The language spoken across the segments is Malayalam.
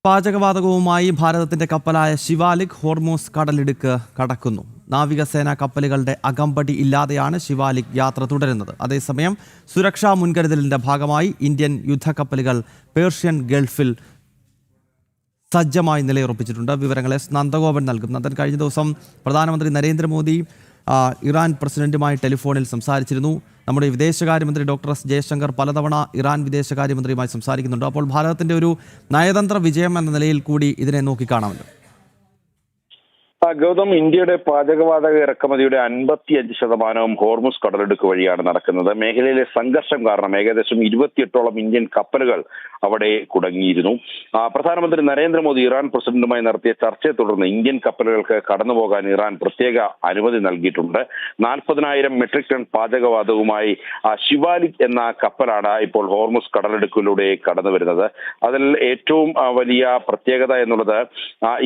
പാചകവാതകവുമായി ഭാരതത്തിന്റെ കപ്പലായ ശിവാലിക് ഹോർമൂസ് കടലിടുക്ക് കടക്കുന്നു. നാവികസേനാ കപ്പലുകളുടെ അകമ്പടി ഇല്ലാതെയാണ് ശിവാലിക് യാത്ര തുടരുന്നത്. അതേസമയം സുരക്ഷാ മുൻകരുതലിന്റെ ഭാഗമായി ഇന്ത്യൻ യുദ്ധക്കപ്പലുകൾ പേർഷ്യൻ ഗൾഫിൽ സജ്ജമായി നിലയുറപ്പിച്ചിട്ടുണ്ട്. വിവരങ്ങൾ നന്ദഗോപൻ നൽകും. നന്ദൻ, കഴിഞ്ഞ ദിവസം പ്രധാനമന്ത്രി നരേന്ദ്രമോദി ഇറാൻ പ്രസിഡന്റുമായി ടെലിഫോണിൽ സംസാരിച്ചിരുന്നു. നമ്മുടെ വിദേശകാര്യമന്ത്രി ഡോക്ടർ എസ് ജയശങ്കർ പലതവണ ഇറാൻ വിദേശകാര്യമന്ത്രിയുമായി സംസാരിക്കുന്നുണ്ട്. അപ്പോൾ ഭാരതത്തിന്റെ ഒരു നയതന്ത്ര വിജയം എന്ന നിലയിൽ കൂടി ഇതിനെ നോക്കിക്കാണാമല്ലോ. ഗൗതം, ഇന്ത്യയുടെ പാചകവാതക ഇറക്കുമതിയുടെ 55% ഹോർമുസ് കടലിടുക്ക് വഴിയാണ് നടക്കുന്നത്. മേഖലയിലെ സംഘർഷം കാരണം ഏകദേശം 28ഓളം ഇന്ത്യൻ കപ്പലുകൾ അവിടെ കുടുങ്ങിയിരുന്നു. പ്രധാനമന്ത്രി നരേന്ദ്രമോദി ഇറാൻ പ്രസിഡന്റുമായി നടത്തിയ ചർച്ചയെ തുടർന്ന് ഇന്ത്യൻ കപ്പലുകൾക്ക് കടന്നുപോകാൻ ഇറാൻ പ്രത്യേക അനുമതി നൽകിയിട്ടുണ്ട്. 40,000 മെട്രിക് ടൺ പാചകവാതകവുമായി ശിവാലിക് എന്ന കപ്പലാണ് ഇപ്പോൾ ഹോർമുസ് കടലിടുക്കിലൂടെ കടന്നു വരുന്നത്. അതിൽ ഏറ്റവും വലിയ പ്രത്യേകത എന്നുള്ളത്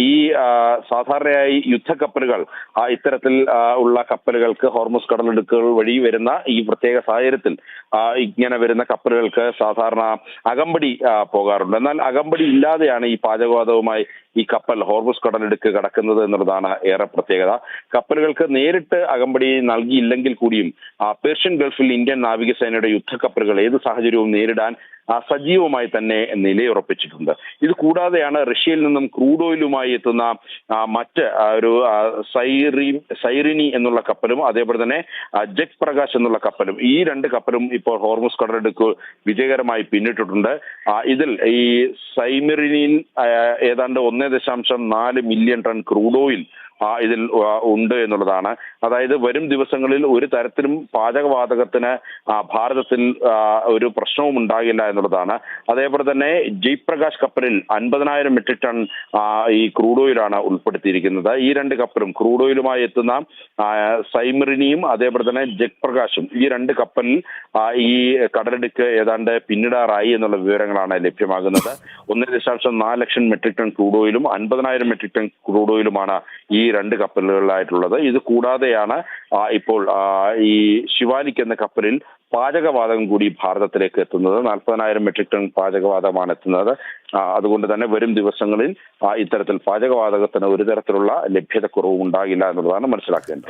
ഈ സാധാരണയായി യുദ്ധക്കപ്പലുകൾ ഇത്തരത്തിൽ ഉള്ള കപ്പലുകൾക്ക് ഹോർമുസ് കടലിടുക്കുകൾ വഴി വരുന്ന ഈ പ്രത്യേക സാഹചര്യത്തിൽ ഇങ്ങനെ വരുന്ന കപ്പലുകൾക്ക് സാധാരണ അകമ്പടി പോകാറുണ്ട്. എന്നാൽ അകമ്പടി ഇല്ലാതെയാണ് ഈ പാചകവാതകവുമായി ഈ കപ്പൽ ഹോർമുസ് കടലിടുക്ക് കടക്കുന്നത് എന്നുള്ളതാണ് ഏറെ പ്രത്യേകത. കപ്പലുകൾക്ക് നേരിട്ട് അകമ്പടി നൽകിയില്ലെങ്കിൽ കൂടിയും പേർഷ്യൻ ഗൾഫിൽ ഇന്ത്യൻ നാവികസേനയുടെ യുദ്ധക്കപ്പലുകൾ ഏത് സാഹചര്യവും നേരിടാൻ സജീവമായി തന്നെ നിലയുറപ്പിച്ചിട്ടുണ്ട്. ഇത് കൂടാതെയാണ് റഷ്യയിൽ നിന്നും ക്രൂഡ് ഓയിലുമായി എത്തുന്ന മറ്റ് ഒരു സൈറിനി എന്നുള്ള കപ്പലും അതേപോലെ തന്നെ ജഗ് പ്രകാശ് എന്നുള്ള കപ്പലും, ഈ രണ്ട് കപ്പലും ഇപ്പോൾ ഹോർമുസ് കടലിടുക്ക് വിജയകരമായി പിന്നിട്ടിട്ടുണ്ട്. ഇതിൽ ഈ സൈമിറിനിയിൽ ഏതാണ്ട് 1.4 മില്യൺ ടൺ ക്രൂഡ് ഓയിൽ ഇതിൽ ഉണ്ട് എന്നുള്ളതാണ്. അതായത് വരും ദിവസങ്ങളിൽ ഒരു തരത്തിലും പാചകവാതകത്തിന് ഭാരതത്തിൽ ഒരു പ്രശ്നവും ഉണ്ടാകില്ല എന്നുള്ളതാണ്. അതേപോലെ തന്നെ ജയ്പ്രകാശ് കപ്പലിൽ 50,000 മെട്രിക് ടൺ ഈ ക്രൂഡ് ഓയിലാണ് ഉൾപ്പെടുത്തിയിരിക്കുന്നത്. ഈ രണ്ട് കപ്പലും ക്രൂഡ് ഓയിലുമായി എത്തുന്ന സൈമിറിനിയും അതേപോലെ തന്നെ ജഗ് പ്രകാശും, ഈ രണ്ട് കപ്പലിൽ ഈ കടലിടുക്ക് ഏതാണ്ട് പിന്നിടാറായി എന്നുള്ള വിവരങ്ങളാണ് ലഭ്യമാകുന്നത്. 1.4 ലക്ഷം മെട്രിക് ടൺ ക്രൂഡ് ഓയിലും 50,000 മെട്രിക് ടൺ ക്രൂഡ് ഓയിലുമാണ് ഈ രണ്ട് കപ്പലുകളിലായിട്ടുള്ളത്. ഇത് കൂടാതെയാണ് ഇപ്പോൾ ഈ ശിവാലിക് എന്ന കപ്പലിൽ പാചകവാതകം കൂടി ഭാരതത്തിലേക്ക് എത്തുന്നത്. 40,000 മെട്രിക് ടൺ പാചകവാതകമാണ് എത്തുന്നത്. അതുകൊണ്ട് തന്നെ വരും ദിവസങ്ങളിൽ ഇത്തരത്തിൽ പാചകവാതകത്തിന് ഒരു തരത്തിലുള്ള ലഭ്യതക്കുറവും ഉണ്ടാകില്ല എന്നുള്ളതാണ് മനസ്സിലാക്കേണ്ടത്.